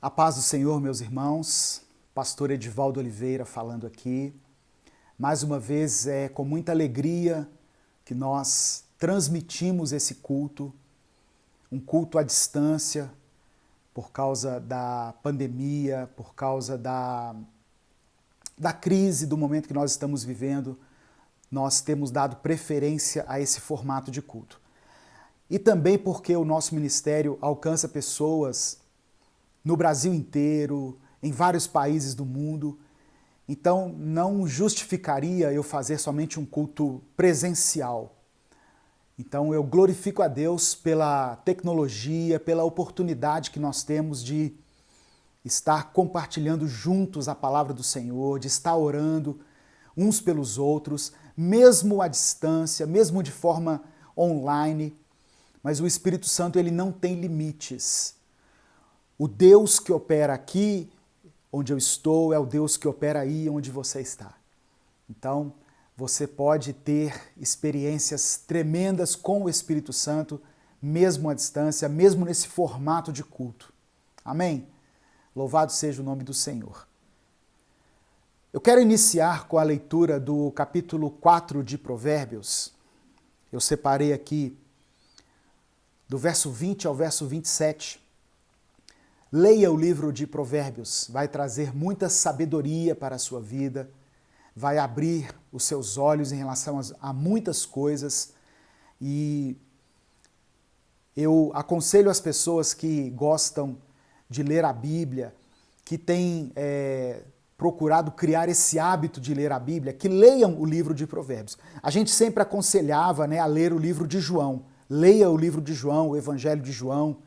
A paz do Senhor, meus irmãos, pastor Edivaldo Oliveira falando aqui. Mais uma vez é com muita alegria que nós transmitimos esse culto, um culto à distância, por causa da pandemia, por causa da crise do momento que nós estamos vivendo. Nós temos dado preferência a esse formato de culto. E também porque o nosso ministério alcança pessoas no Brasil inteiro, em vários países do mundo. Então, não justificaria eu fazer somente um culto presencial. Então, eu glorifico a Deus pela tecnologia, pela oportunidade que nós temos de estar compartilhando juntos a palavra do Senhor, de estar orando uns pelos outros, mesmo à distância, mesmo de forma online. Mas o Espírito Santo, ele não tem limites. O Deus que opera aqui, onde eu estou, é o Deus que opera aí onde você está. Então, você pode ter experiências tremendas com o Espírito Santo, mesmo à distância, mesmo nesse formato de culto. Amém? Louvado seja o nome do Senhor. Eu quero iniciar com a leitura do capítulo 4 de Provérbios. Eu separei aqui do verso 20 ao verso 27. Leia o livro de Provérbios, vai trazer muita sabedoria para a sua vida, vai abrir os seus olhos em relação a muitas coisas, e eu aconselho as pessoas que gostam de ler a Bíblia, que têm procurado criar esse hábito de ler a Bíblia, que leiam o livro de Provérbios. A gente sempre aconselhava, a ler o livro de João. Leia o livro de João, o Evangelho de João.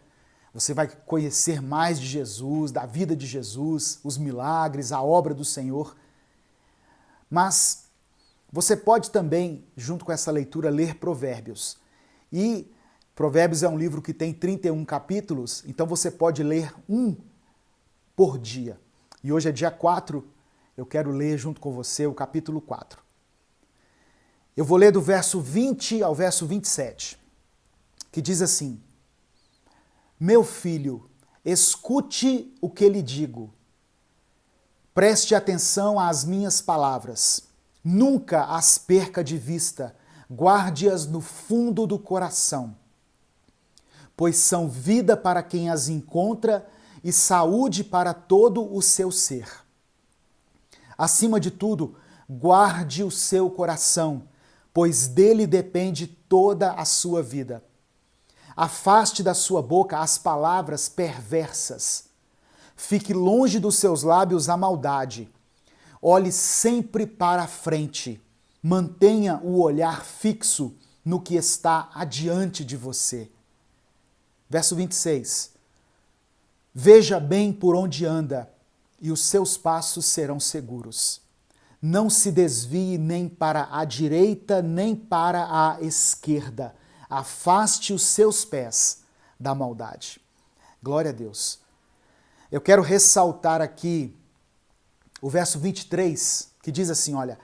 Você vai conhecer mais de Jesus, da vida de Jesus, os milagres, a obra do Senhor. Mas você pode também, junto com essa leitura, ler Provérbios. E Provérbios é um livro que tem 31 capítulos, então você pode ler um por dia. E hoje é dia 4, eu quero ler junto com você o capítulo 4. Eu vou ler do verso 20 ao verso 27, que diz assim: Meu filho, escute o que lhe digo. Preste atenção às minhas palavras. Nunca as perca de vista. Guarde-as no fundo do coração. Pois são vida para quem as encontra e saúde para todo o seu ser. Acima de tudo, guarde o seu coração, pois dele depende toda a sua vida. Afaste da sua boca as palavras perversas. Fique longe dos seus lábios a maldade. Olhe sempre para a frente. Mantenha o olhar fixo no que está adiante de você. Verso 26. Veja bem por onde anda, e os seus passos serão seguros. Não se desvie nem para a direita, nem para a esquerda. Afaste os seus pés da maldade. Glória a Deus. Eu quero ressaltar aqui o verso 23, que diz assim, olha,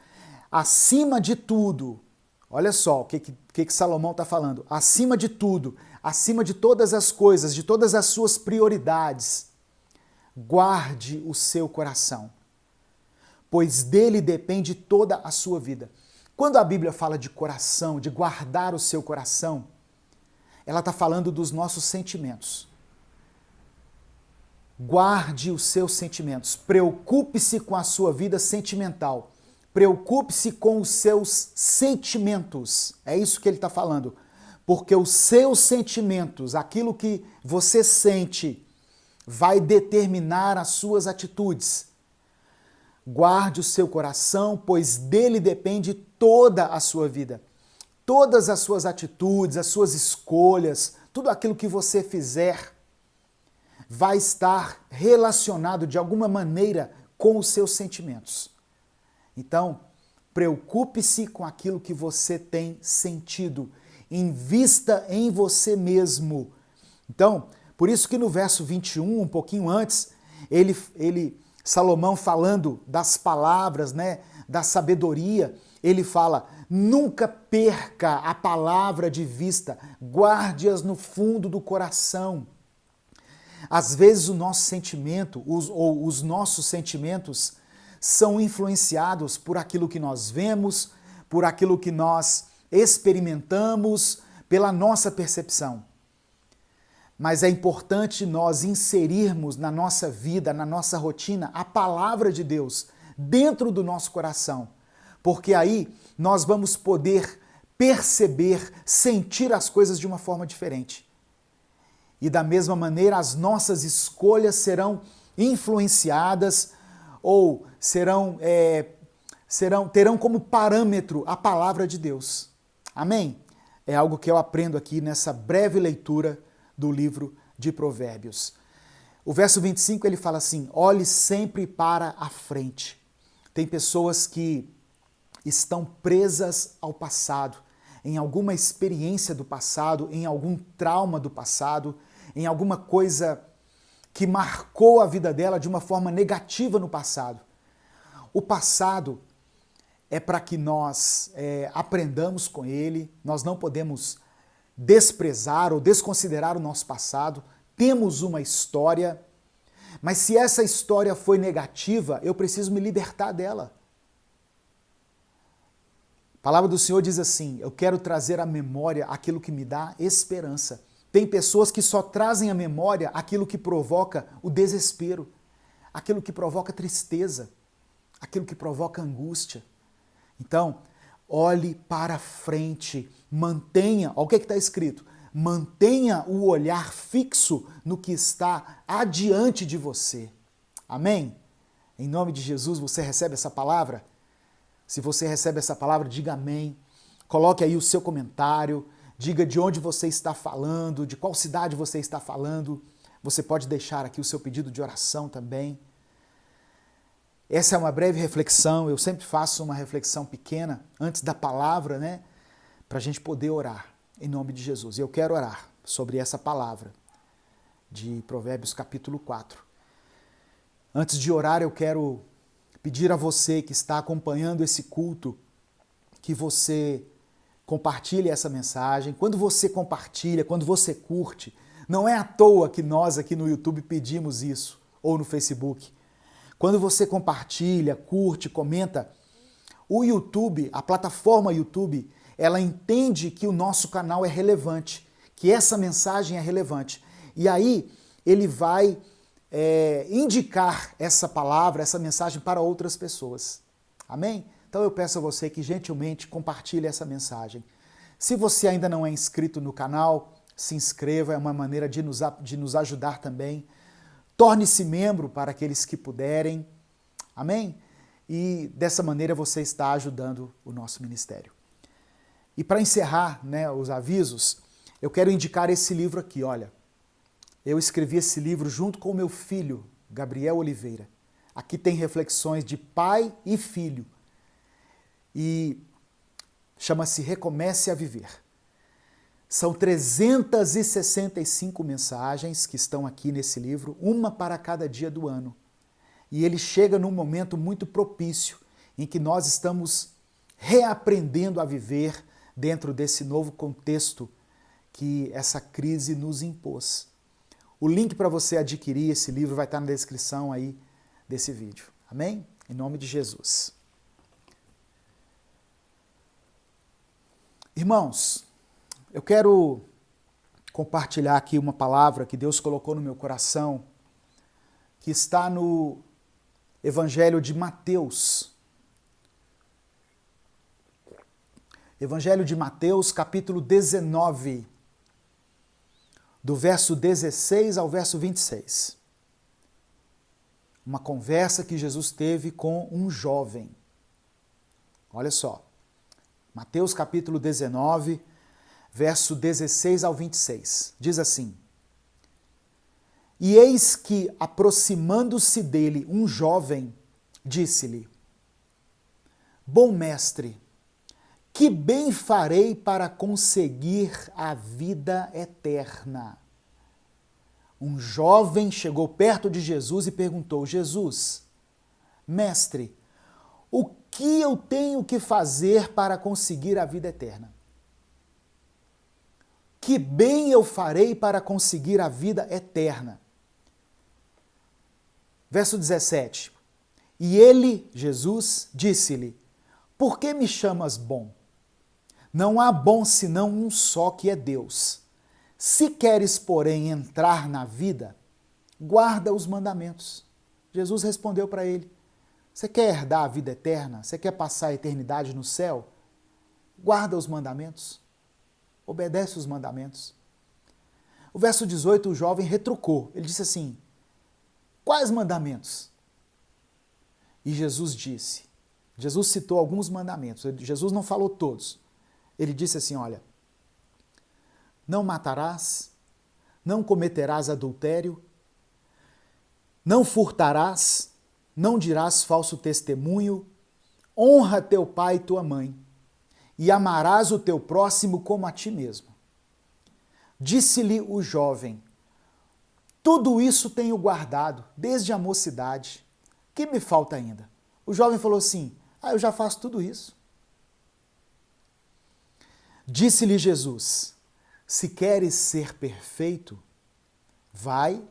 acima de tudo, olha só o que Salomão está falando, acima de tudo, acima de todas as coisas, de todas as suas prioridades, guarde o seu coração, pois dele depende toda a sua vida. Quando a Bíblia fala de coração, de guardar o seu coração, ela está falando dos nossos sentimentos. Guarde os seus sentimentos. Preocupe-se com a sua vida sentimental. Preocupe-se com os seus sentimentos. É isso que ele está falando. Porque os seus sentimentos, aquilo que você sente, vai determinar as suas atitudes. Guarde o seu coração, pois dele depende toda a sua vida. Todas as suas atitudes, as suas escolhas, tudo aquilo que você fizer vai estar relacionado de alguma maneira com os seus sentimentos. Então, preocupe-se com aquilo que você tem sentido. Invista em você mesmo. Então, por isso que no verso 21, um pouquinho antes, Salomão falando das palavras, da sabedoria, ele fala, nunca perca a palavra de vista, guarde-as no fundo do coração. Às vezes o nosso sentimento, os nossos sentimentos são influenciados por aquilo que nós vemos, por aquilo que nós experimentamos, pela nossa percepção. Mas é importante nós inserirmos na nossa vida, na nossa rotina, a palavra de Deus dentro do nosso coração, porque aí nós vamos poder perceber, sentir as coisas de uma forma diferente. E da mesma maneira, as nossas escolhas serão influenciadas ou terão como parâmetro a palavra de Deus. Amém? É algo que eu aprendo aqui nessa breve leitura do livro de Provérbios. O verso 25 ele fala assim: olhe sempre para a frente. Tem pessoas que estão presas ao passado, em alguma experiência do passado, em algum trauma do passado, em alguma coisa que marcou a vida dela de uma forma negativa no passado. O passado é para que nós aprendamos com ele, nós não podemos desprezar ou desconsiderar o nosso passado, temos uma história, mas se essa história foi negativa, eu preciso me libertar dela. A palavra do Senhor diz assim: eu quero trazer à memória aquilo que me dá esperança. Tem pessoas que só trazem à memória aquilo que provoca o desespero, aquilo que provoca tristeza, aquilo que provoca angústia. Então, olhe para frente, mantenha, olha o que está escrito, mantenha o olhar fixo no que está adiante de você. Amém? Em nome de Jesus, você recebe essa palavra? Se você recebe essa palavra, diga amém. Coloque aí o seu comentário, diga de onde você está falando, de qual cidade você está falando. Você pode deixar aqui o seu pedido de oração também. Essa é uma breve reflexão, eu sempre faço uma reflexão pequena antes da palavra, né? Para a gente poder orar, em nome de Jesus. E eu quero orar sobre essa palavra de Provérbios capítulo 4. Antes de orar, eu quero pedir a você que está acompanhando esse culto, que você compartilhe essa mensagem. Quando você compartilha, quando você curte, não é à toa que nós aqui no YouTube pedimos isso, ou no Facebook. Quando você compartilha, curte, comenta, o YouTube, a plataforma YouTube, ela entende que o nosso canal é relevante, que essa mensagem é relevante. E aí ele vai indicar essa palavra, essa mensagem para outras pessoas. Amém? Então eu peço a você que gentilmente compartilhe essa mensagem. Se você ainda não é inscrito no canal, se inscreva, é uma maneira de nos ajudar também. Torne-se membro para aqueles que puderem. Amém? E dessa maneira você está ajudando o nosso ministério. E para encerrar, né, os avisos, eu quero indicar esse livro aqui, olha. Eu escrevi esse livro junto com o meu filho, Gabriel Oliveira. Aqui tem reflexões de pai e filho. E chama-se Recomece a Viver. São 365 mensagens que estão aqui nesse livro, uma para cada dia do ano. E ele chega num momento muito propício, em que nós estamos reaprendendo a viver dentro desse novo contexto que essa crise nos impôs. O link para você adquirir esse livro vai estar na descrição aí desse vídeo. Amém? Em nome de Jesus. Irmãos, eu quero compartilhar aqui uma palavra que Deus colocou no meu coração, que está no Evangelho de Mateus. Evangelho de Mateus, capítulo 19, do verso 16 ao verso 26. Uma conversa que Jesus teve com um jovem. Olha só, Mateus capítulo 19, verso 16 ao 26. Diz assim: E eis que, aproximando-se dele um jovem, disse-lhe: Bom mestre, que bem farei para conseguir a vida eterna? Um jovem chegou perto de Jesus e perguntou: Jesus, mestre, o que eu tenho que fazer para conseguir a vida eterna? Que bem eu farei para conseguir a vida eterna? Verso 17. E ele, Jesus, disse-lhe: Por que me chamas bom? Não há bom senão um só, que é Deus. Se queres, porém, entrar na vida, guarda os mandamentos. Jesus respondeu para ele: Você quer herdar a vida eterna? Você quer passar a eternidade no céu? Guarda os mandamentos. Obedece os mandamentos. O verso 18, o jovem retrucou. Ele disse assim: Quais mandamentos? E Jesus disse, Jesus citou alguns mandamentos, Jesus não falou todos. Ele disse assim, olha, não matarás, não cometerás adultério, não furtarás, não dirás falso testemunho, honra teu pai e tua mãe, e amarás o teu próximo como a ti mesmo. Disse-lhe o jovem: Tudo isso tenho guardado desde a mocidade. O que me falta ainda? O jovem falou assim: eu já faço tudo isso. Disse-lhe Jesus: Se queres ser perfeito, vai,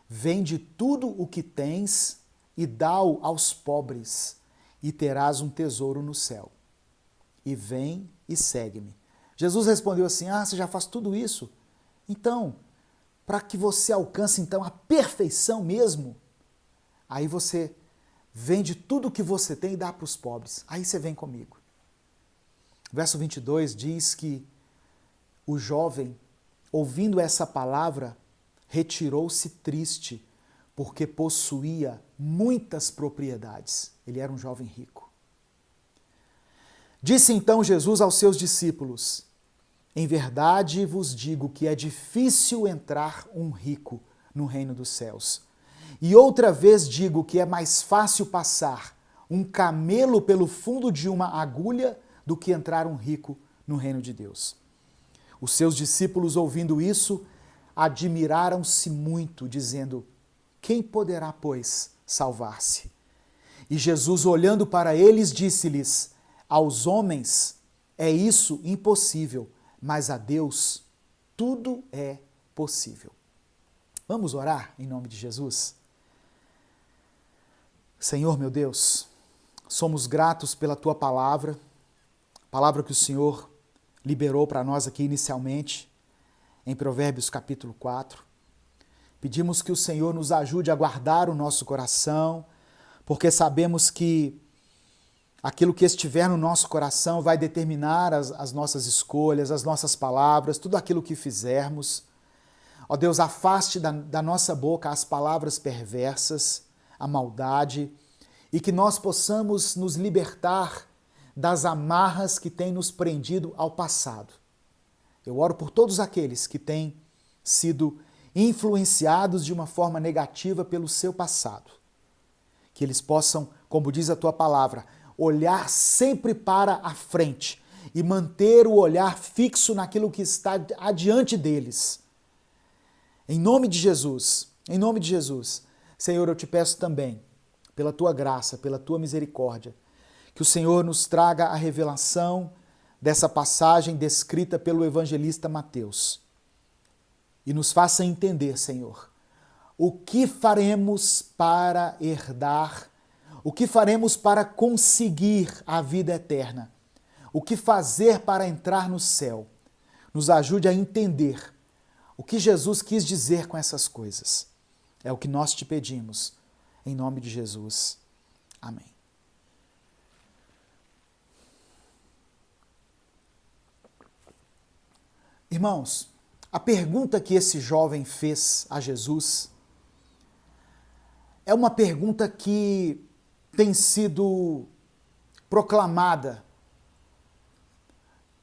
vende tudo o que tens e dá-o aos pobres, e terás um tesouro no céu. E vem e segue-me. Jesus respondeu assim: você já faz tudo isso? Então, para que você alcance então a perfeição mesmo, aí você vende tudo o que você tem e dá para os pobres. Aí você vem comigo. Verso 22 diz que o jovem, ouvindo essa palavra, retirou-se triste, porque possuía muitas propriedades. Ele era um jovem rico. Disse então Jesus aos seus discípulos: Em verdade vos digo que é difícil entrar um rico no reino dos céus. E outra vez digo que é mais fácil passar um camelo pelo fundo de uma agulha do que entrar um rico no reino de Deus. Os seus discípulos, ouvindo isso, admiraram-se muito, dizendo: Quem poderá, pois, salvar-se? E Jesus, olhando para eles, disse-lhes: Aos homens é isso impossível, mas a Deus tudo é possível. Vamos orar em nome de Jesus? Senhor meu Deus, somos gratos pela Tua palavra que o Senhor liberou para nós aqui inicialmente, em Provérbios capítulo 4. Pedimos que o Senhor nos ajude a guardar o nosso coração, porque sabemos que aquilo que estiver no nosso coração vai determinar as nossas escolhas, as nossas palavras, tudo aquilo que fizermos. Ó Deus, afaste da nossa boca as palavras perversas, a maldade, e que nós possamos nos libertar das amarras que têm nos prendido ao passado. Eu oro por todos aqueles que têm sido influenciados de uma forma negativa pelo seu passado. Que eles possam, como diz a Tua palavra, olhar sempre para a frente e manter o olhar fixo naquilo que está adiante deles. Em nome de Jesus, Senhor, eu te peço também, pela Tua graça, pela Tua misericórdia, que o Senhor nos traga a revelação dessa passagem descrita pelo evangelista Mateus e nos faça entender, Senhor, o que faremos para herdar, o que faremos para conseguir a vida eterna, o que fazer para entrar no céu. Nos ajude a entender o que Jesus quis dizer com essas coisas. É o que nós te pedimos, em nome de Jesus. Amém. Irmãos, a pergunta que esse jovem fez a Jesus é uma pergunta que tem sido proclamada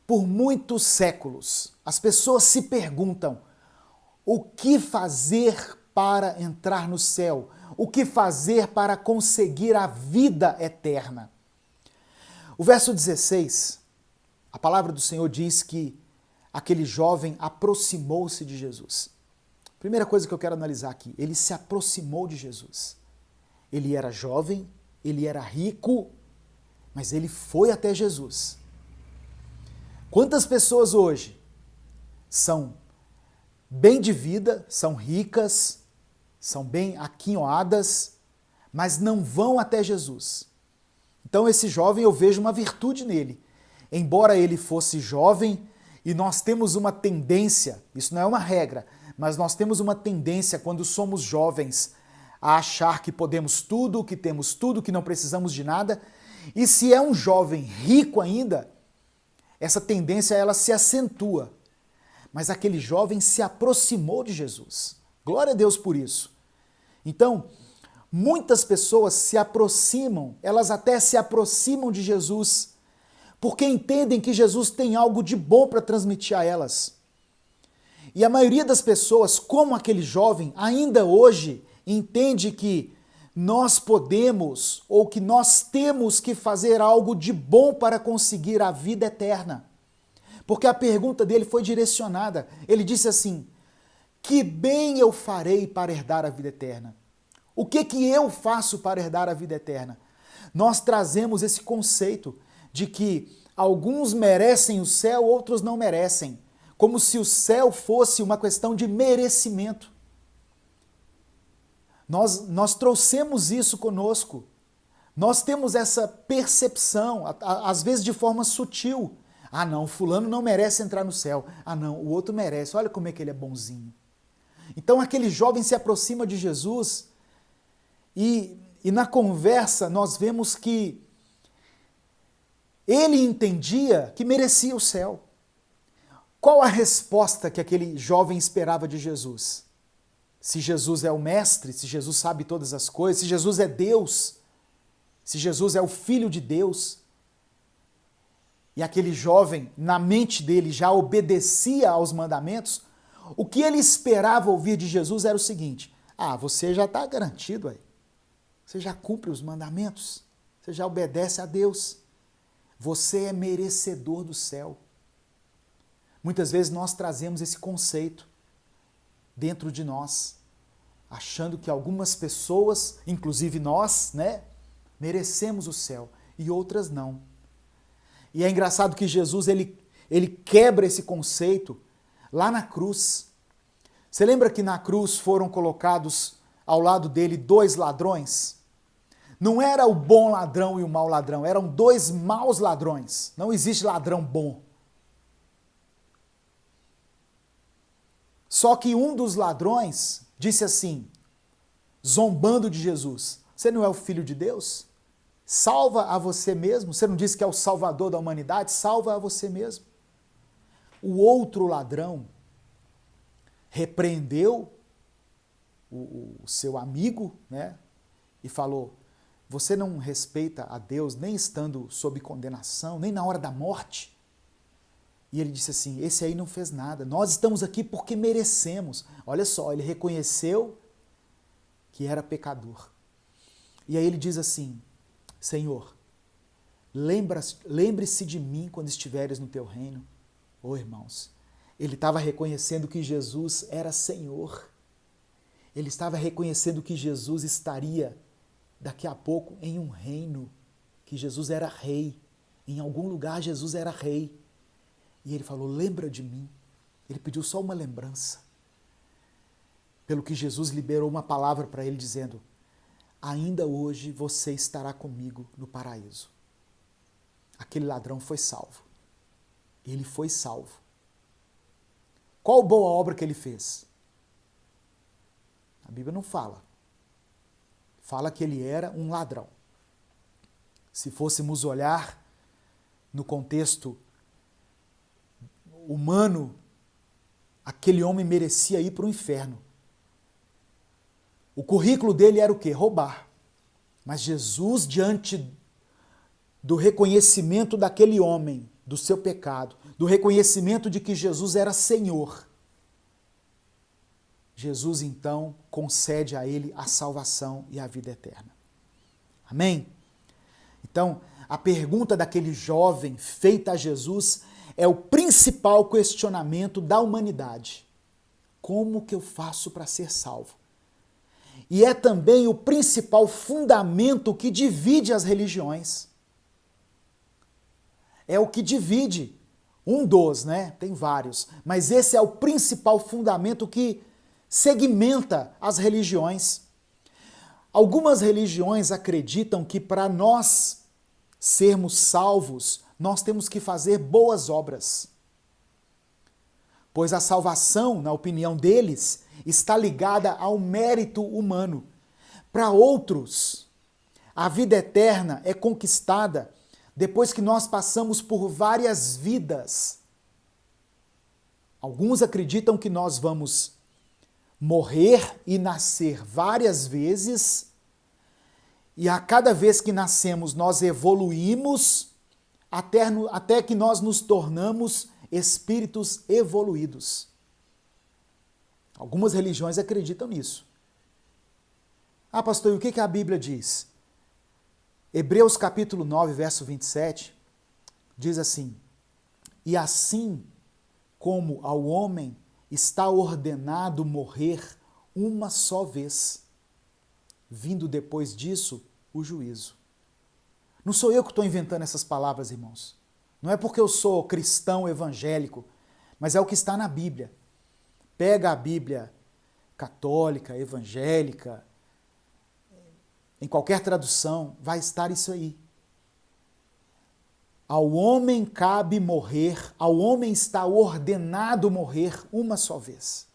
por muitos séculos. As pessoas se perguntam: o que fazer para entrar no céu? O que fazer para conseguir a vida eterna? O verso 16, a palavra do Senhor diz que aquele jovem aproximou-se de Jesus. Primeira coisa que eu quero analisar aqui, ele se aproximou de Jesus. Ele era jovem, ele era rico, mas ele foi até Jesus. Quantas pessoas hoje são bem de vida, são ricas, são bem aquinhoadas, mas não vão até Jesus. Então esse jovem, eu vejo uma virtude nele. Embora ele fosse jovem, e nós temos uma tendência, isso não é uma regra, mas nós temos uma tendência quando somos jovens a achar que podemos tudo, que temos tudo, que não precisamos de nada. E se é um jovem rico ainda, essa tendência ela se acentua. Mas aquele jovem se aproximou de Jesus. Glória a Deus por isso. Então, muitas pessoas se aproximam, elas até se aproximam de Jesus, porque entendem que Jesus tem algo de bom para transmitir a elas. E a maioria das pessoas, como aquele jovem, ainda hoje entende que nós podemos ou que nós temos que fazer algo de bom para conseguir a vida eterna. Porque a pergunta dele foi direcionada. Ele disse assim: que bem eu farei para herdar a vida eterna? O que eu faço para herdar a vida eterna? Nós trazemos esse conceito de que alguns merecem o céu, outros não merecem. Como se o céu fosse uma questão de merecimento. Nós trouxemos isso conosco. Nós temos essa percepção, às vezes de forma sutil. Ah não, fulano não merece entrar no céu. Ah não, o outro merece. Olha como é que ele é bonzinho. Então aquele jovem se aproxima de Jesus e na conversa nós vemos que ele entendia que merecia o céu. Qual a resposta que aquele jovem esperava de Jesus? Se Jesus é o mestre, se Jesus sabe todas as coisas, se Jesus é Deus, se Jesus é o Filho de Deus, e aquele jovem, na mente dele, já obedecia aos mandamentos, o que ele esperava ouvir de Jesus era o seguinte: ah, você já está garantido aí, você já cumpre os mandamentos, você já obedece a Deus, você é merecedor do céu. Muitas vezes nós trazemos esse conceito dentro de nós, achando que algumas pessoas, inclusive nós, merecemos o céu e outras não. E é engraçado que Jesus ele quebra esse conceito lá na cruz. Você lembra que na cruz foram colocados ao lado dele 2 ladrões? Não era o bom ladrão e o mau ladrão, eram 2 maus ladrões. Não existe ladrão bom. Só que um dos ladrões disse assim, zombando de Jesus: você não é o Filho de Deus? Salva a você mesmo. Você não disse que é o Salvador da humanidade? Salva a você mesmo. O outro ladrão repreendeu o seu amigo, e falou: você não respeita a Deus nem estando sob condenação, nem na hora da morte? E ele disse assim: esse aí não fez nada, nós estamos aqui porque merecemos. Olha só, ele reconheceu que era pecador. E aí ele diz assim: Senhor, lembre-se de mim quando estiveres no teu reino. Oh, irmãos, ele estava reconhecendo que Jesus era Senhor. Ele estava reconhecendo que Jesus estaria daqui a pouco em um reino, que Jesus era rei. Em algum lugar Jesus era rei. E ele falou: lembra de mim. Ele pediu só uma lembrança. Pelo que Jesus liberou uma palavra para ele dizendo: ainda hoje você estará comigo no paraíso. Aquele ladrão foi salvo. Ele foi salvo. Qual boa obra que ele fez? A Bíblia não fala. Fala que ele era um ladrão. Se fôssemos olhar no contexto humano, aquele homem merecia ir para o inferno. O currículo dele era o quê? Roubar. Mas Jesus, diante do reconhecimento daquele homem, do seu pecado, do reconhecimento de que Jesus era Senhor, Jesus então concede a ele a salvação e a vida eterna. Amém? Então, a pergunta daquele jovem feita a Jesus é o principal questionamento da humanidade. Como que eu faço para ser salvo? E é também o principal fundamento que divide as religiões. É o que divide, um dos, tem vários, mas esse é o principal fundamento que segmenta as religiões. Algumas religiões acreditam que para nós sermos salvos, nós temos que fazer boas obras. Pois a salvação, na opinião deles, está ligada ao mérito humano. Para outros, a vida eterna é conquistada depois que nós passamos por várias vidas. Alguns acreditam que nós vamos morrer e nascer várias vezes, e a cada vez que nascemos nós evoluímos até que nós nos tornamos espíritos evoluídos. Algumas religiões acreditam nisso. Ah, pastor, e o que a Bíblia diz? Hebreus capítulo 9, verso 27, diz assim: e assim como ao homem está ordenado morrer uma só vez, vindo depois disso o juízo. Não sou eu que estou inventando essas palavras, irmãos. Não é porque eu sou cristão evangélico, mas é o que está na Bíblia. Pega a Bíblia católica, evangélica, em qualquer tradução, vai estar isso aí. Ao homem cabe morrer, ao homem está ordenado morrer uma só vez.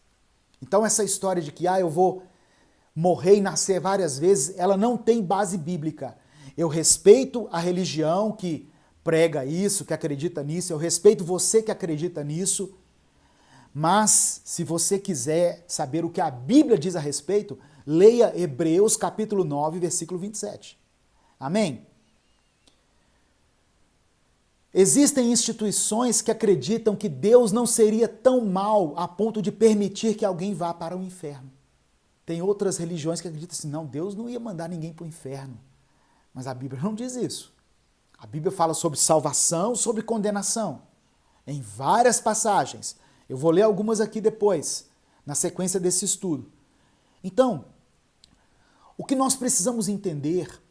Então essa história de que eu vou morrer e nascer várias vezes, ela não tem base bíblica. Eu respeito a religião que prega isso, que acredita nisso, eu respeito você que acredita nisso, mas se você quiser saber o que a Bíblia diz a respeito, leia Hebreus capítulo 9, versículo 27. Amém? Existem instituições que acreditam que Deus não seria tão mau a ponto de permitir que alguém vá para o inferno. Tem outras religiões que acreditam assim, não, Deus não ia mandar ninguém para o inferno. Mas a Bíblia não diz isso. A Bíblia fala sobre salvação, sobre condenação. Em várias passagens. Eu vou ler algumas aqui depois, na sequência desse estudo. Então, o que nós precisamos entender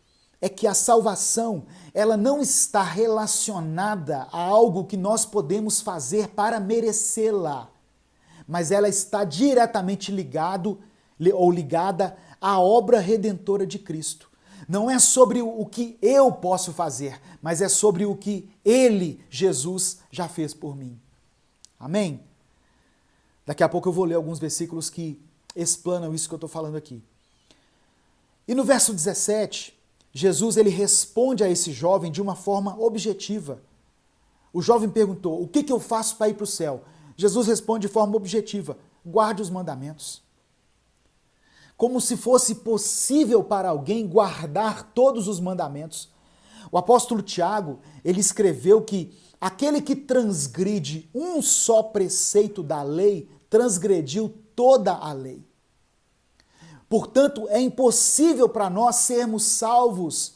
é que a salvação, ela não está relacionada a algo que nós podemos fazer para merecê-la, mas ela está diretamente ligada à obra redentora de Cristo. Não é sobre o que eu posso fazer, mas é sobre o que Ele, Jesus, já fez por mim. Amém? Daqui a pouco eu vou ler alguns versículos que explanam isso que eu estou falando aqui. E no verso 17, Jesus ele responde a esse jovem de uma forma objetiva. O jovem perguntou, o que eu faço para ir para o céu? Jesus responde de forma objetiva, guarde os mandamentos. Como se fosse possível para alguém guardar todos os mandamentos. O apóstolo Tiago, ele escreveu que aquele que transgride um só preceito da lei, transgrediu toda a lei. Portanto, é impossível para nós sermos salvos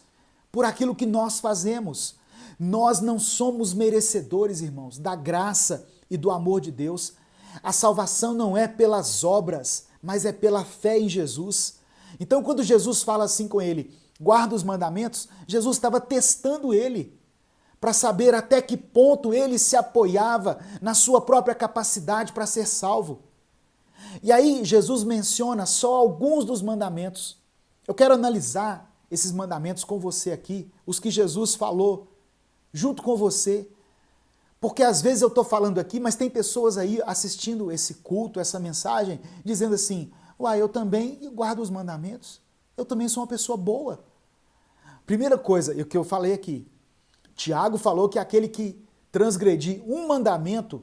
por aquilo que nós fazemos. Nós não somos merecedores, irmãos, da graça e do amor de Deus. A salvação não é pelas obras, mas é pela fé em Jesus. Então, quando Jesus fala assim com ele, guarda os mandamentos, Jesus estava testando ele para saber até que ponto ele se apoiava na sua própria capacidade para ser salvo. E aí Jesus menciona só alguns dos mandamentos. Eu quero analisar esses mandamentos com você aqui, os que Jesus falou junto com você, porque às vezes eu estou falando aqui, mas tem pessoas aí assistindo esse culto, essa mensagem, dizendo assim, eu também guardo os mandamentos, eu também sou uma pessoa boa. Primeira coisa, o que eu falei aqui, Tiago falou que aquele que transgredir um mandamento,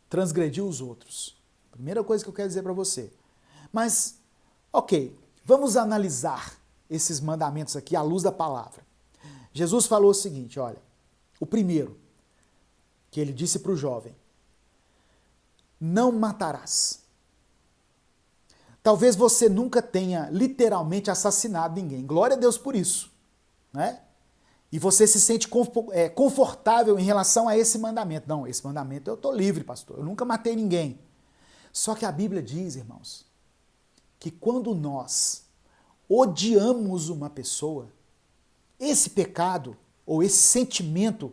transgrediu os outros. Primeira coisa que eu quero dizer para você. Mas, ok, vamos analisar esses mandamentos aqui à luz da palavra. Jesus falou o seguinte, olha, o primeiro, que ele disse para o jovem, não matarás. Talvez você nunca tenha literalmente assassinado ninguém, glória a Deus por isso, né? E você se sente confortável em relação a esse mandamento. Não, esse mandamento eu estou livre, pastor, eu nunca matei ninguém. Só que a Bíblia diz, irmãos, que quando nós odiamos uma pessoa, esse pecado ou esse sentimento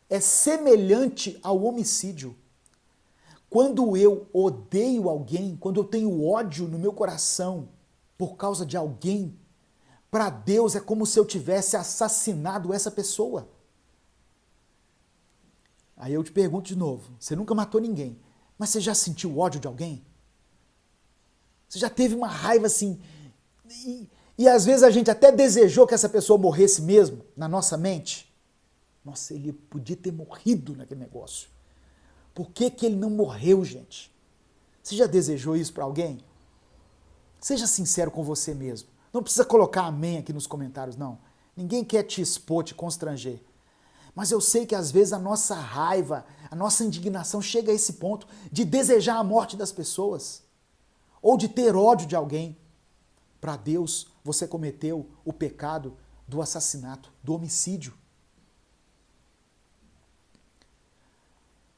é semelhante ao homicídio. Quando eu odeio alguém, quando eu tenho ódio no meu coração por causa de alguém, Para Deus é como se eu tivesse assassinado essa pessoa. Aí eu te pergunto de novo, você nunca matou ninguém, mas você já sentiu ódio de alguém? Você já teve uma raiva assim, e às vezes a gente até desejou que essa pessoa morresse mesmo, na nossa mente? Nossa, ele podia ter morrido naquele negócio. Por que que ele não morreu, gente? Você já desejou isso para alguém? Seja sincero com você mesmo. Não precisa colocar amém aqui nos comentários, não. Ninguém quer te expor, te constranger. Mas eu sei que às vezes a nossa raiva, a nossa indignação chega a esse ponto de desejar a morte das pessoas ou de ter ódio de alguém. Para Deus, você cometeu o pecado do assassinato, do homicídio.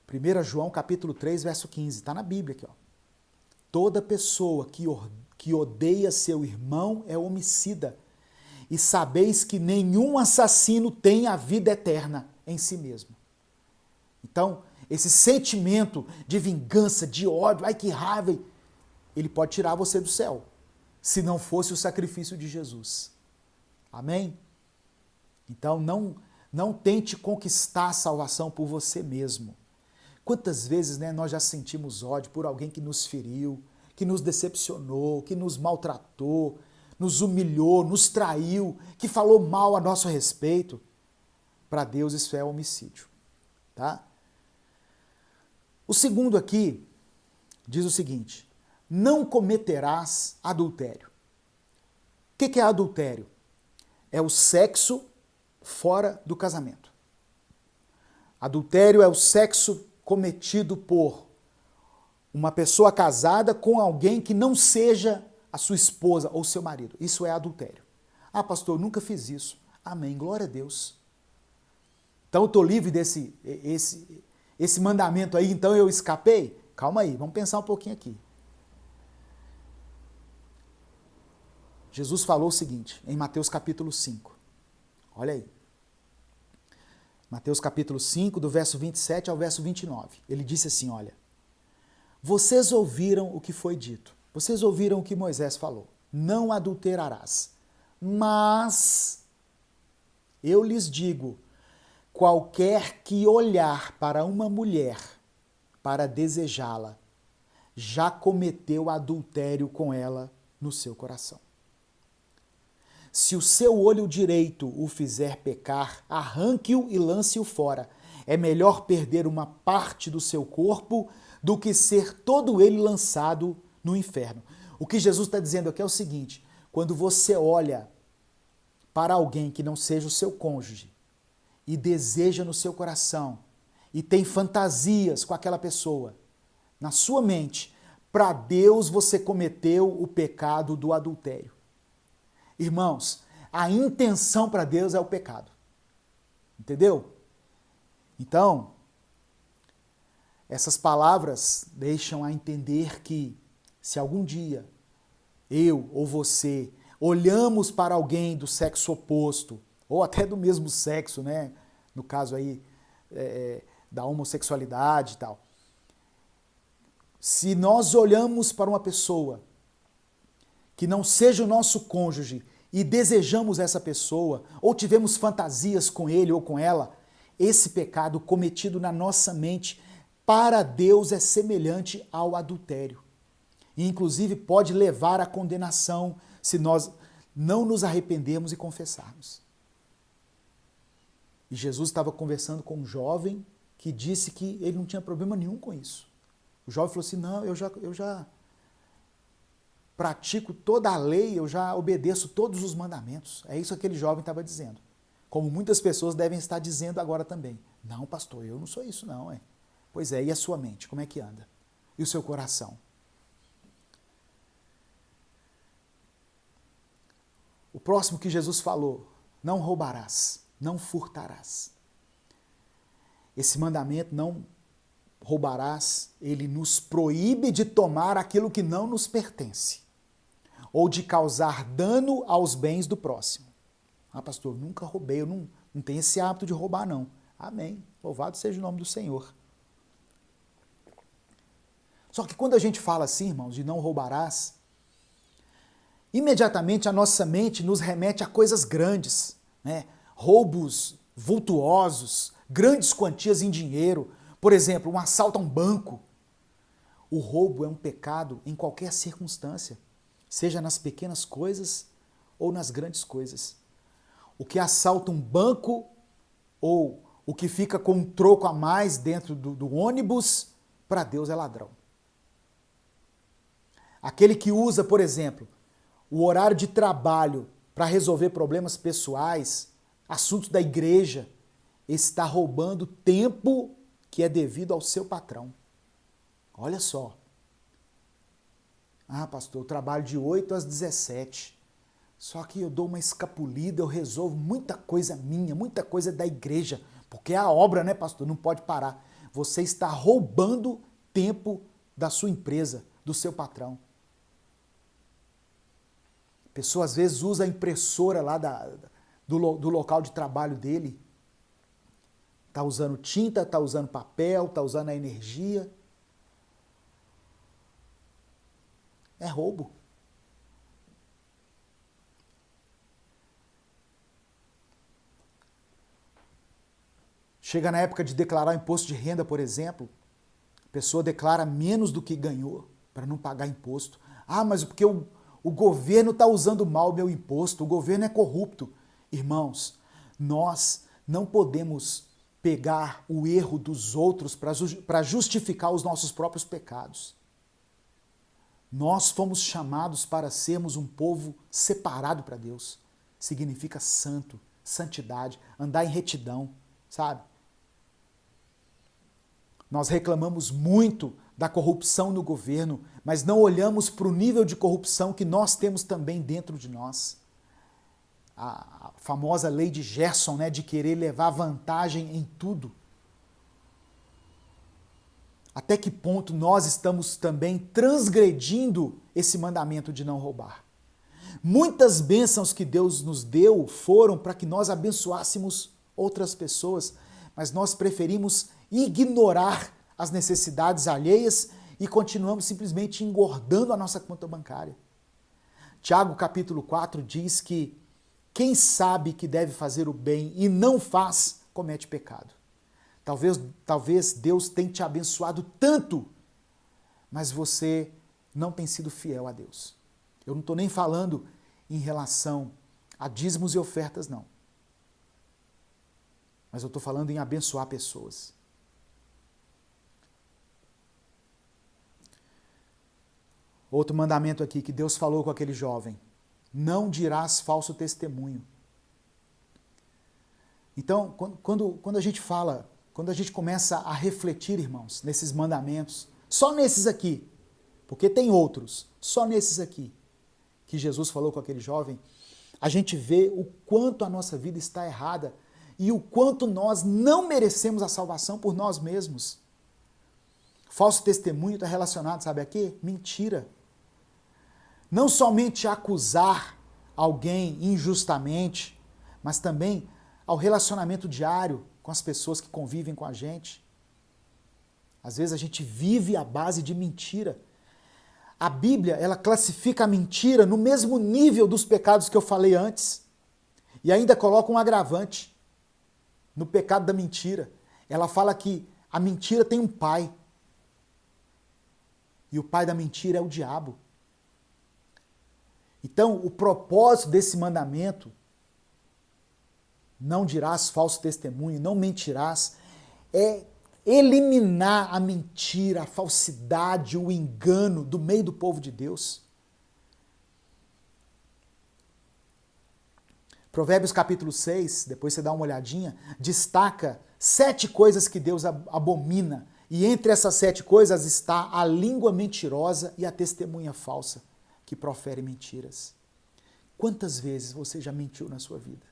1 João capítulo 3, verso 15, está na Bíblia aqui, ó. Toda pessoa que odeia seu irmão é homicida. E sabeis que nenhum assassino tem a vida eterna em si mesmo. Então, esse sentimento de vingança, de ódio, ai que raiva, ele pode tirar você do céu, se não fosse o sacrifício de Jesus. Amém? Então, não tente conquistar a salvação por você mesmo. Quantas vezes, né, nós já sentimos ódio por alguém que nos feriu, que nos decepcionou, que nos maltratou, nos humilhou, nos traiu, que falou mal a nosso respeito? Para Deus isso é homicídio, tá? O segundo aqui diz o seguinte: não cometerás adultério. O que é adultério? É o sexo fora do casamento. Adultério é o sexo cometido por uma pessoa casada com alguém que não seja a sua esposa ou seu marido. Isso é adultério. Ah, pastor, eu nunca fiz isso. Amém, glória a Deus. Então eu estou livre desse esse mandamento aí, então eu escapei? Calma aí, vamos pensar um pouquinho aqui. Jesus falou o seguinte, em Mateus capítulo 5. Olha aí. Mateus capítulo 5, do verso 27 ao verso 29. Ele disse assim, olha: vocês ouviram o que foi dito. Vocês ouviram o que Moisés falou. Não adulterarás. Mas eu lhes digo, qualquer que olhar para uma mulher para desejá-la, já cometeu adultério com ela no seu coração. Se o seu olho direito o fizer pecar, arranque-o e lance-o fora. É melhor perder uma parte do seu corpo do que ser todo ele lançado no inferno. O que Jesus está dizendo aqui é o seguinte: quando você olha para alguém que não seja o seu cônjuge e deseja no seu coração e tem fantasias com aquela pessoa, na sua mente, para Deus você cometeu o pecado do adultério. Irmãos, a intenção para Deus é o pecado. Entendeu? Então, essas palavras deixam a entender que, se algum dia eu ou você olhamos para alguém do sexo oposto, ou até do mesmo sexo, né? No caso aí da homossexualidade e tal. Se nós olhamos para uma pessoa que não seja o nosso cônjuge e desejamos essa pessoa, ou tivemos fantasias com ele ou com ela, esse pecado cometido na nossa mente, para Deus é semelhante ao adultério. E inclusive pode levar à condenação se nós não nos arrependermos e confessarmos. E Jesus estava conversando com um jovem que disse que ele não tinha problema nenhum com isso. O jovem falou assim, não, eu já pratico toda a lei, eu já obedeço todos os mandamentos. É isso que aquele jovem estava dizendo. Como muitas pessoas devem estar dizendo agora também. Não, pastor, eu não sou isso não. Pois é, e a sua mente, como é que anda? E o seu coração? O próximo que Jesus falou, não roubarás, não furtarás. Esse mandamento, não roubarás, ele nos proíbe de tomar aquilo que não nos pertence, ou de causar dano aos bens do próximo. Ah, pastor, nunca roubei, eu não tenho esse hábito de roubar, não. Amém. Louvado seja o nome do Senhor. Só que quando a gente fala assim, irmãos, de não roubarás, imediatamente a nossa mente nos remete a coisas grandes, né? Roubos vultuosos, grandes quantias em dinheiro, por exemplo, um assalto a um banco. O roubo é um pecado em qualquer circunstância, seja nas pequenas coisas ou nas grandes coisas. O que assalta um banco ou o que fica com um troco a mais dentro do ônibus, para Deus é ladrão. Aquele que usa, por exemplo, o horário de trabalho para resolver problemas pessoais, assuntos da igreja, está roubando tempo que é devido ao seu patrão. Olha só. Ah, pastor, eu trabalho de 8 às 17. Só que eu dou uma escapulida, eu resolvo muita coisa minha, muita coisa da igreja. Porque é a obra, né, pastor? Não pode parar. Você está roubando tempo da sua empresa, do seu patrão. A pessoa às vezes usa a impressora lá do local de trabalho dele. Está usando tinta, está usando papel, está usando a energia. É roubo. Chega na época de declarar o imposto de renda, por exemplo, a pessoa declara menos do que ganhou para não pagar imposto. Ah, mas porque o governo está usando mal o meu imposto, o governo é corrupto. Irmãos, nós não podemos pegar o erro dos outros para justificar os nossos próprios pecados. Nós fomos chamados para sermos um povo separado para Deus. Significa santo, santidade, andar em retidão, sabe? Nós reclamamos muito da corrupção no governo, mas não olhamos para o nível de corrupção que nós temos também dentro de nós. A famosa lei de Gerson, né, de querer levar vantagem em tudo. Até que ponto nós estamos também transgredindo esse mandamento de não roubar? Muitas bênçãos que Deus nos deu foram para que nós abençoássemos outras pessoas, mas nós preferimos ignorar as necessidades alheias e continuamos simplesmente engordando a nossa conta bancária. Tiago capítulo 4 diz que quem sabe que deve fazer o bem e não faz, comete pecado. Talvez Deus tenha te abençoado tanto, mas você não tem sido fiel a Deus. Eu não estou nem falando em relação a dízimos e ofertas, não. Mas eu estou falando em abençoar pessoas. Outro mandamento aqui que Deus falou com aquele jovem: não dirás falso testemunho. Então, quando a gente fala, quando a gente começa a refletir, irmãos, nesses mandamentos, só nesses aqui, porque tem outros, só nesses aqui, que Jesus falou com aquele jovem, a gente vê o quanto a nossa vida está errada e o quanto nós não merecemos a salvação por nós mesmos. Falso testemunho está relacionado, sabe a quê? Mentira. Não somente acusar alguém injustamente, mas também ao relacionamento diário com as pessoas que convivem com a gente. Às vezes a gente vive à base de mentira. A Bíblia, ela classifica a mentira no mesmo nível dos pecados que eu falei antes. E ainda coloca um agravante no pecado da mentira. Ela fala que a mentira tem um pai. E o pai da mentira é o diabo. Então, o propósito desse mandamento, não dirás falso testemunho, não mentirás, é eliminar a mentira, a falsidade, o engano do meio do povo de Deus. Provérbios capítulo 6, depois você dá uma olhadinha, destaca 7 coisas que Deus abomina. E entre essas 7 coisas está a língua mentirosa e a testemunha falsa, que profere mentiras. Quantas vezes você já mentiu na sua vida?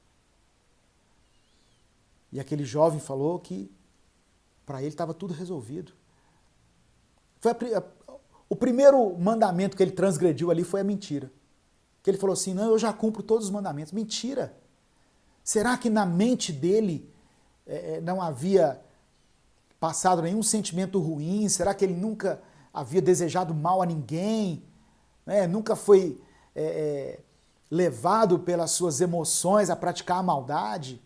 E aquele jovem falou que para ele estava tudo resolvido. O primeiro mandamento que ele transgrediu ali foi a mentira. Que ele falou assim, não, eu já cumpro todos os mandamentos. Mentira! Será que na mente dele não havia passado nenhum sentimento ruim? Será que ele nunca havia desejado mal a ninguém? Nunca foi levado pelas suas emoções a praticar a maldade,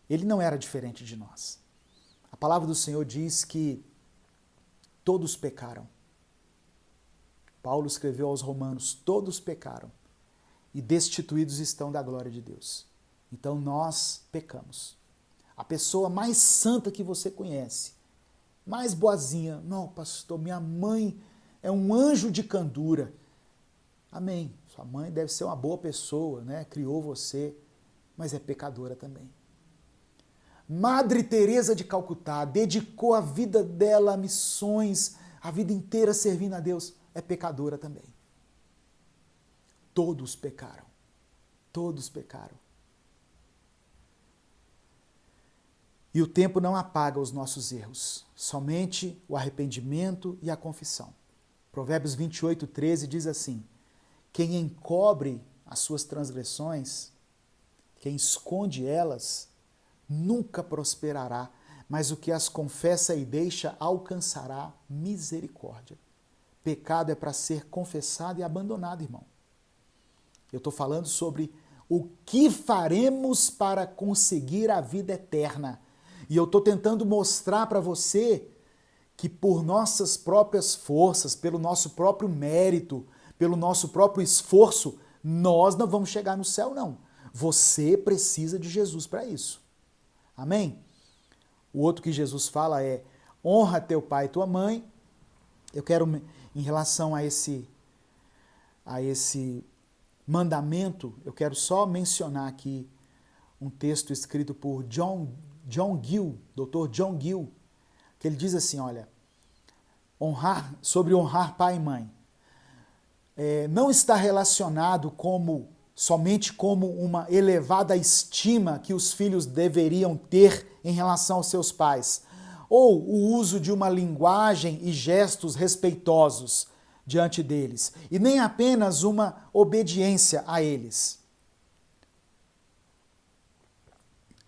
ele não era diferente de nós. A palavra do Senhor diz que todos pecaram. Paulo escreveu aos Romanos, todos pecaram e destituídos estão da glória de Deus. Então nós pecamos. A pessoa mais santa que você conhece, mais boazinha, não, pastor, minha mãe é um anjo de candura. Amém. Sua mãe deve ser uma boa pessoa, né? Criou você, mas é pecadora também. Madre Teresa de Calcutá dedicou a vida dela a missões, a vida inteira servindo a Deus, é pecadora também. Todos pecaram. Todos pecaram. E o tempo não apaga os nossos erros, somente o arrependimento e a confissão. Provérbios 28:13 diz assim: quem encobre as suas transgressões, quem esconde elas, nunca prosperará, mas o que as confessa e deixa alcançará misericórdia. Pecado é para ser confessado e abandonado, irmão. Eu estou falando sobre o que faremos para conseguir a vida eterna. E eu estou tentando mostrar para você que por nossas próprias forças, pelo nosso próprio mérito, pelo nosso próprio esforço, nós não vamos chegar no céu, não. Você precisa de Jesus para isso. Amém? O outro que Jesus fala é: honra teu pai e tua mãe. Eu quero, em relação a esse mandamento, eu quero só mencionar aqui um texto escrito por John Gill, Dr. John Gill, que ele diz assim, olha, sobre honrar pai e mãe. Não está relacionado somente como uma elevada estima que os filhos deveriam ter em relação aos seus pais, ou o uso de uma linguagem e gestos respeitosos diante deles, e nem apenas uma obediência a eles.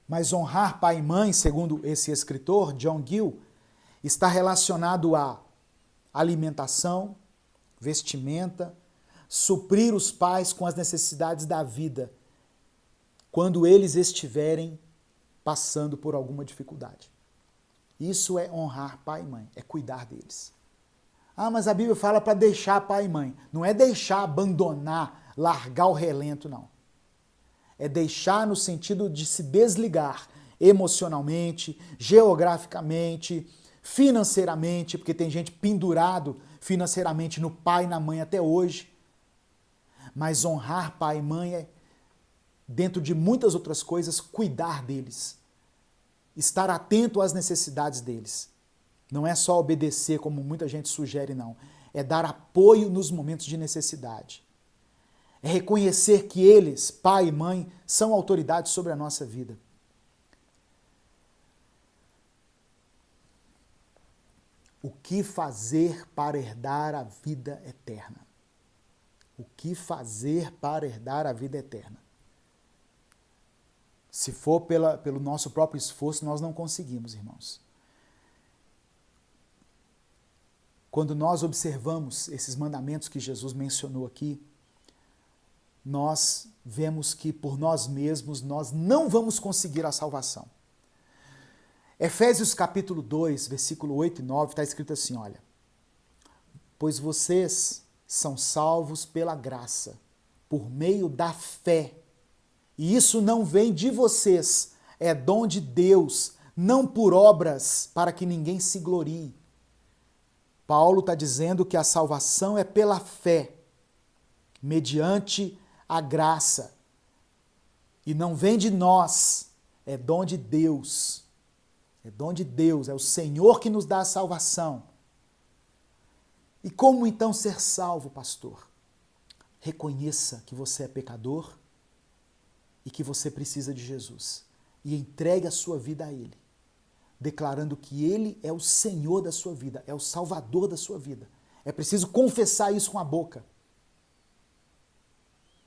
Mas honrar pai e mãe, segundo esse escritor, John Gill, está relacionado a alimentação, vestimenta, suprir os pais com as necessidades da vida, quando eles estiverem passando por alguma dificuldade. Isso é honrar pai e mãe, é cuidar deles. Ah, mas a Bíblia fala para deixar pai e mãe. Não é deixar, abandonar, largar o relento, não. É deixar no sentido de se desligar emocionalmente, geograficamente, financeiramente, porque tem gente pendurado financeiramente no pai e na mãe até hoje. Mas honrar pai e mãe é, dentro de muitas outras coisas, cuidar deles. Estar atento às necessidades deles. Não é só obedecer, como muita gente sugere, não. É dar apoio nos momentos de necessidade. É reconhecer que eles, pai e mãe, são autoridades sobre a nossa vida. O que fazer para herdar a vida eterna? O que fazer para herdar a vida eterna? Se for pelo nosso próprio esforço, nós não conseguimos, irmãos. Quando nós observamos esses mandamentos que Jesus mencionou aqui, nós vemos que por nós mesmos nós não vamos conseguir a salvação. Efésios capítulo 2, versículo 8 e 9, está escrito assim, olha: pois vocês são salvos pela graça, por meio da fé. E isso não vem de vocês, é dom de Deus, não por obras, para que ninguém se glorie. Paulo está dizendo que a salvação é pela fé, mediante a graça. E não vem de nós, é dom de Deus. É dom de Deus, é o Senhor que nos dá a salvação. E como então ser salvo, pastor? Reconheça que você é pecador e que você precisa de Jesus. E entregue a sua vida a Ele, declarando que Ele é o Senhor da sua vida, é o Salvador da sua vida. É preciso confessar isso com a boca.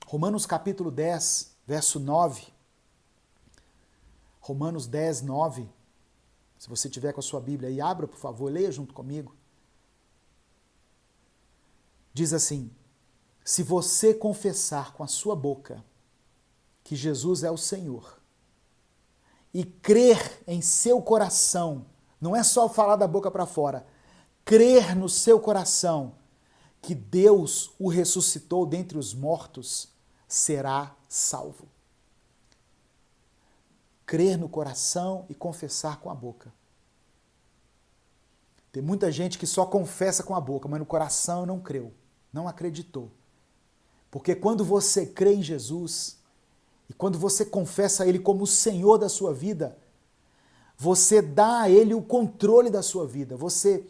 Romanos capítulo 10, verso 9. Romanos 10, 9. Se você tiver com a sua Bíblia aí, abra, por favor, leia junto comigo. diz assim: se você confessar com a sua boca que Jesus é o Senhor e crer em seu coração, não é só falar da boca para fora, crer no seu coração que Deus o ressuscitou dentre os mortos, será salvo. Crer no coração e confessar com a boca. Tem muita gente que só confessa com a boca, mas no coração não creu, não acreditou. Porque quando você crê em Jesus e quando você confessa Ele como o Senhor da sua vida, você dá a Ele o controle da sua vida. Você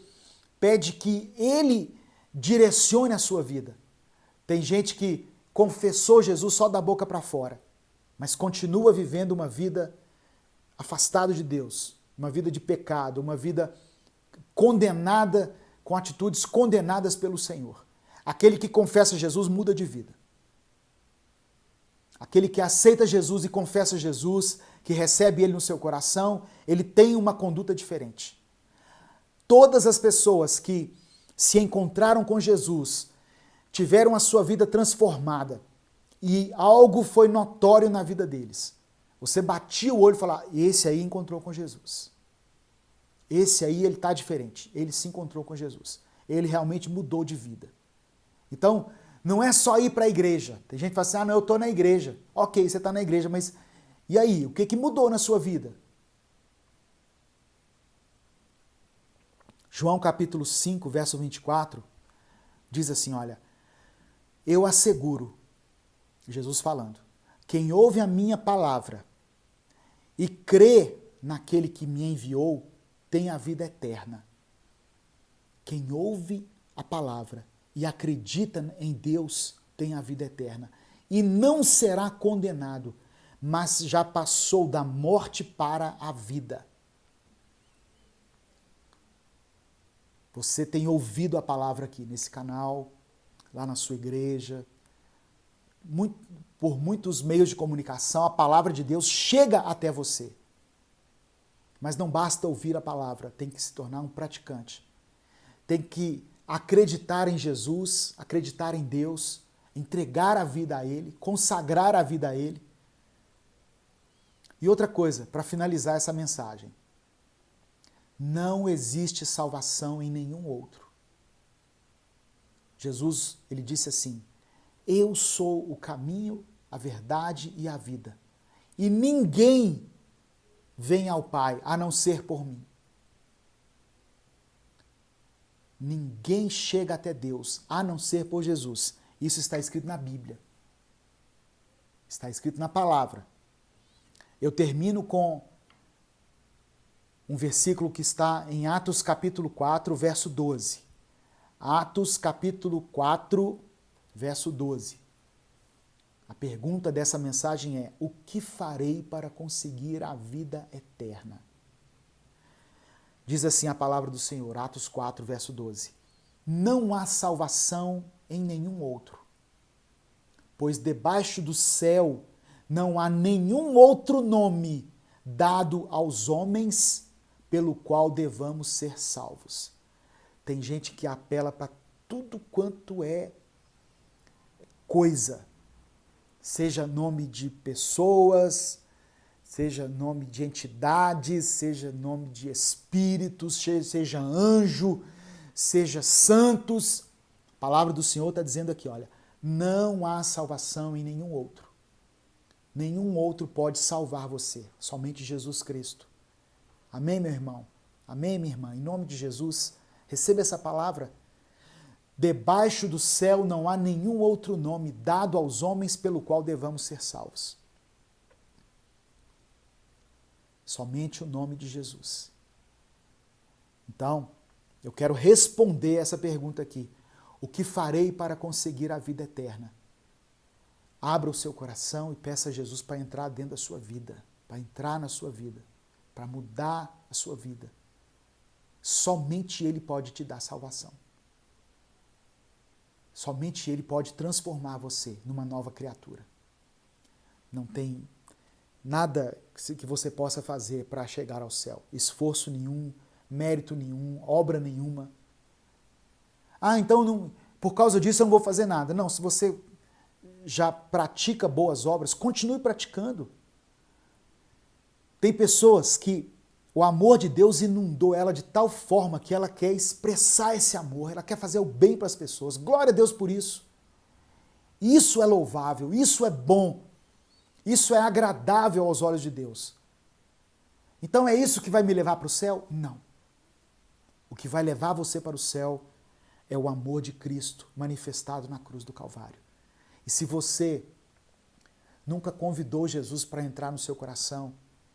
pede que Ele direcione a sua vida. Tem gente que confessou Jesus só da boca para fora, mas continua vivendo uma vida afastada de Deus, uma vida de pecado, uma vida condenada, com atitudes condenadas pelo Senhor. Aquele que confessa Jesus muda de vida. Aquele que aceita Jesus e confessa Jesus, que recebe Ele no seu coração, ele tem uma conduta diferente. Todas as pessoas que se encontraram com Jesus tiveram a sua vida transformada e algo foi notório na vida deles. Você batia o olho e falava: esse aí encontrou com Jesus. Esse aí, ele está diferente. Ele se encontrou com Jesus. Ele realmente mudou de vida. Então, não é só ir para a igreja. Tem gente que fala assim: ah, não, eu estou na igreja. Ok, você está na igreja, mas e aí? O que mudou na sua vida? João capítulo 5, verso 24, diz assim, olha: eu asseguro, Jesus falando, quem ouve a minha palavra e crê naquele que me enviou, tem a vida eterna. Quem ouve a palavra e acredita em Deus tem a vida eterna. E não será condenado, mas já passou da morte para a vida. Você tem ouvido a palavra aqui nesse canal, lá na sua igreja. Por muitos meios de comunicação, a palavra de Deus chega até você. Mas não basta ouvir a palavra, tem que se tornar um praticante. Tem que acreditar em Jesus, acreditar em Deus, entregar a vida a Ele, consagrar a vida a Ele. E outra coisa, para finalizar essa mensagem: não existe salvação em nenhum outro. Jesus, ele disse assim: eu sou o caminho, a verdade e a vida. E ninguém vem ao Pai a não ser por mim. Ninguém chega até Deus a não ser por Jesus. Isso está escrito na Bíblia. Está escrito na palavra. Eu termino com um versículo que está em Atos capítulo 4, verso 12. Atos capítulo 4, verso 12. A pergunta dessa mensagem é: o que farei para conseguir a vida eterna? Diz assim a palavra do Senhor, Atos 4, verso 12. Não há salvação em nenhum outro, pois debaixo do céu não há nenhum outro nome dado aos homens pelo qual devamos ser salvos. Tem gente que apela para tudo quanto é coisa, seja nome de pessoas, seja nome de entidades, seja nome de espíritos, seja anjo, seja santos. A palavra do Senhor está dizendo aqui, olha, não há salvação em nenhum outro. Nenhum outro pode salvar você, somente Jesus Cristo. Amém, meu irmão? Amém, minha irmã? Em nome de Jesus, receba essa palavra. Debaixo do céu não há nenhum outro nome dado aos homens pelo qual devamos ser salvos. Somente o nome de Jesus. Então, eu quero responder essa pergunta aqui. O que farei para conseguir a vida eterna? Abra o seu coração e peça a Jesus para entrar dentro da sua vida, para entrar na sua vida, para mudar a sua vida. Somente Ele pode te dar salvação. Somente Ele pode transformar você numa nova criatura. Não tem nada que você possa fazer para chegar ao céu. Esforço nenhum, mérito nenhum, obra nenhuma. Ah, então por causa disso eu não vou fazer nada. Não, se você já pratica boas obras, continue praticando. Tem pessoas que o amor de Deus inundou ela de tal forma que ela quer expressar esse amor, ela quer fazer o bem para as pessoas. Glória a Deus por isso. Isso é louvável, isso é bom, isso é agradável aos olhos de Deus. Então é isso que vai me levar para o céu? Não. O que vai levar você para o céu é o amor de Cristo manifestado na cruz do Calvário. E se você nunca convidou Jesus para entrar no seu coração,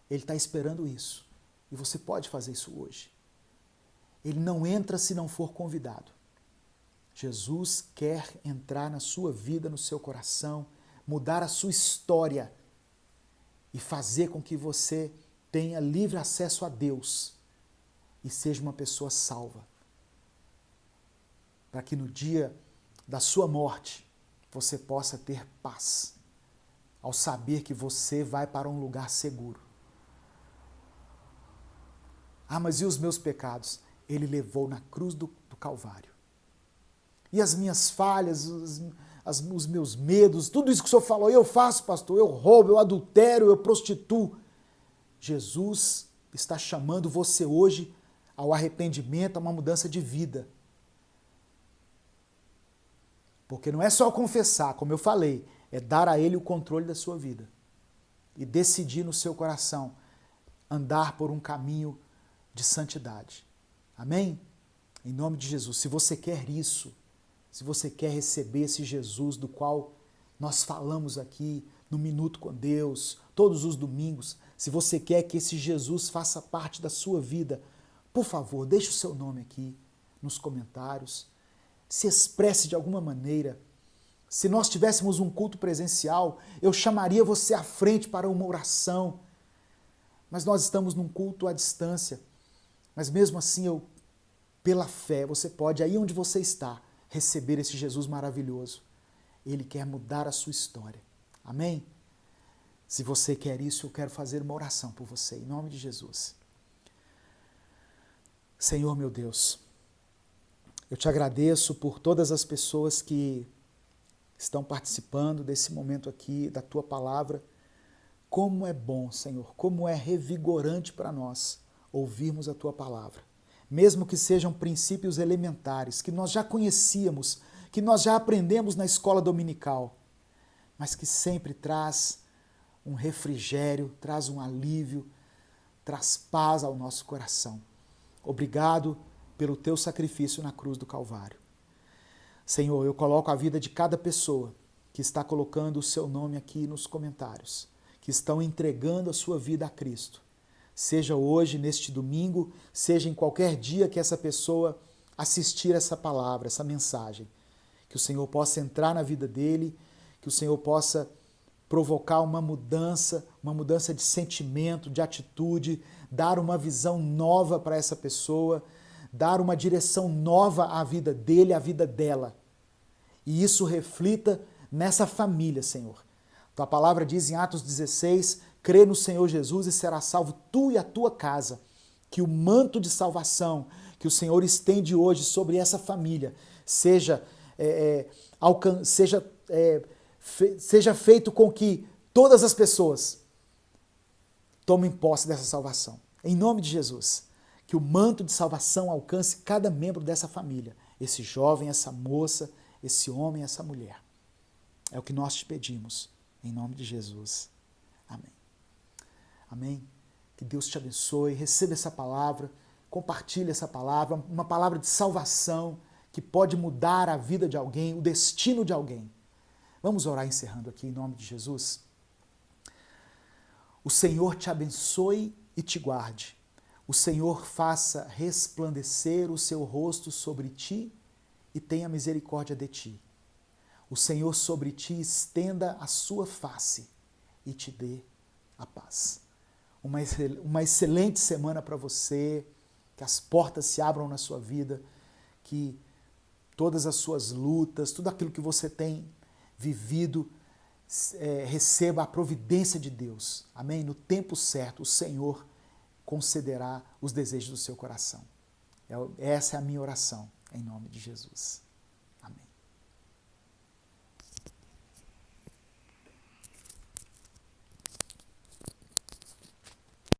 Ele está esperando isso. E você pode fazer isso hoje. Ele não entra se não for convidado. Jesus quer entrar na sua vida, no seu coração, mudar a sua história e fazer com que você tenha livre acesso a Deus e seja uma pessoa salva. Para que no dia da sua morte você possa ter paz, ao saber que você vai para um lugar seguro. Ah, mas e os meus pecados? Ele levou na cruz do Calvário. E as minhas falhas, os meus medos, tudo isso que o senhor falou, eu faço, pastor, eu roubo, eu adultero, eu prostituo. Jesus está chamando você hoje ao arrependimento, a uma mudança de vida. Porque não é só confessar, como eu falei, é dar a Ele o controle da sua vida. E decidir no seu coração andar por um caminho de santidade. Amém? Em nome de Jesus. Se você quer isso, se você quer receber esse Jesus do qual nós falamos aqui no Minuto com Deus, todos os domingos, se você quer que esse Jesus faça parte da sua vida, por favor, deixe o seu nome aqui nos comentários, se expresse de alguma maneira. Se nós tivéssemos um culto presencial, eu chamaria você à frente para uma oração, mas nós estamos num culto à distância. Mas mesmo assim, pela fé, você pode, aí onde você está, receber esse Jesus maravilhoso. Ele quer mudar a sua história. Amém? Se você quer isso, eu quero fazer uma oração por você, em nome de Jesus. Senhor meu Deus, eu te agradeço por todas as pessoas que estão participando desse momento aqui, da tua palavra. Como é bom, Senhor, como é revigorante para nós ouvirmos a tua palavra. Mesmo que sejam princípios elementares, que nós já conhecíamos, que nós já aprendemos na escola dominical, mas que sempre traz um refrigério, traz um alívio, traz paz ao nosso coração. Obrigado pelo teu sacrifício na cruz do Calvário. Senhor, eu coloco a vida de cada pessoa que está colocando o seu nome aqui nos comentários, que estão entregando a sua vida a Cristo. Seja hoje, neste domingo, seja em qualquer dia que essa pessoa assistir essa palavra, essa mensagem. Que o Senhor possa entrar na vida dele, que o Senhor possa provocar uma mudança de sentimento, de atitude, dar uma visão nova para essa pessoa, dar uma direção nova à vida dele, à vida dela. E isso reflita nessa família, Senhor. Tua palavra diz em Atos 16, crê no Senhor Jesus e será salvo tu e a tua casa. Que o manto de salvação que o Senhor estende hoje sobre essa família seja feito com que todas as pessoas tomem posse dessa salvação. Em nome de Jesus, que o manto de salvação alcance cada membro dessa família, esse jovem, essa moça, esse homem, essa mulher. É o que nós te pedimos, em nome de Jesus. Amém. Amém. Que Deus te abençoe, receba essa palavra, compartilhe essa palavra, uma palavra de salvação que pode mudar a vida de alguém, o destino de alguém. Vamos orar encerrando aqui em nome de Jesus. O Senhor te abençoe e te guarde. O Senhor faça resplandecer o seu rosto sobre ti e tenha misericórdia de ti. O Senhor sobre ti estenda a sua face e te dê a paz. Uma excelente semana para você, que as portas se abram na sua vida, que todas as suas lutas, tudo aquilo que você tem vivido, receba a providência de Deus. Amém? No tempo certo, o Senhor concederá os desejos do seu coração. Essa é a minha oração, em nome de Jesus.